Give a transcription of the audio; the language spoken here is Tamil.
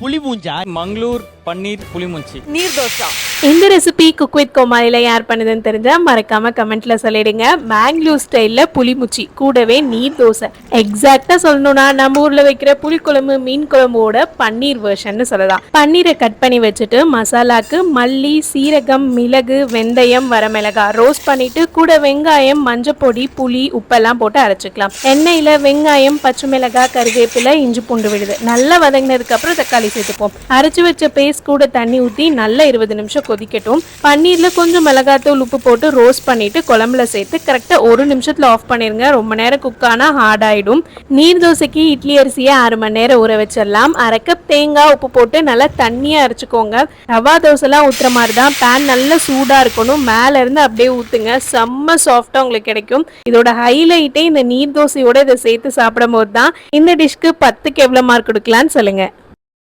புளி மூஞ்சா? மங்களூர் பன்னீர் புளிமுஞ்சி நீர் தோசை. இந்த ரெசிபி குக் வித் கோமாளில யார் பண்ணுதுன்னு தெரிஞ்சா மறக்காம கமெண்ட்ல சொல்லிடுங்க. மேங்களூர் ஸ்டைல்ல புளிமுச்சி கூடவே நீர் தோசை. எக்ஸாக்டா சொல்லணும்னா நம்ம ஊர்ல வைக்கிற புளிக்குழம்பு மீன் குழம்போட பன்னீர் வெர்ஷன் சொல்லலாம். பன்னீரை கட் பண்ணி வச்சுட்டு மசாலாக்கு மல்லி, சீரகம், மிளகு, வெந்தயம், வரமிளகாய் ரோஸ்ட் பண்ணிட்டு கூட வெங்காயம், மஞ்சப்பொடி, புளி, உப்பெல்லாம் போட்டு அரைச்சிக்கலாம். எண்ணெயில வெங்காயம், பச்சை மிளகாய், கருவேப்பிலை, இஞ்சி பூண்டு விழுது நல்லா வதங்கினதுக்கு அப்புறம் தக்காளி சேர்த்துப்போம். அரைச்சு வச்ச பேஸ்ட் கூட தண்ணி ஊற்றி நல்லா 20 நிமிஷம் கொதிக்கட்டும். பன்னீர்ல கொஞ்சம் மிளகாத்தூள், உப்பு போட்டு ரோஸ்ட் பண்ணிட்டு குழம்புல சேர்த்து கரெக்டா 1 நிமிஷத்துல ஆஃப் பண்ணிருங்க. ரொம்ப நேரம் குக் ஆனா ஹார்ட் ஆயிடும். நீர் தோசைக்கு இட்லி அரிசியை 6 மணி நேரம் ஊற வச்சிடலாம். 1/2 கப் தேங்காய், உப்பு போட்டு நல்லா தண்ணியா அரைச்சுக்கோங்க. ரவா தோசைலாம் ஊத்துற மாதிரி தான். பேன் நல்லா சூடா இருக்கணும். மேல இருந்து அப்படியே ஊத்துங்க. செம்ம சாஃப்டா உங்களுக்கு கிடைக்கும். இதோட ஹைலைட்டே இந்த நீர் தோசையோட இதை சேர்த்து சாப்பிடும் போது தான். இந்த டிஷ்க்கு 10க்கு எவ்வளவு மார்க் கொடுக்கலான்னு சொல்லுங்க.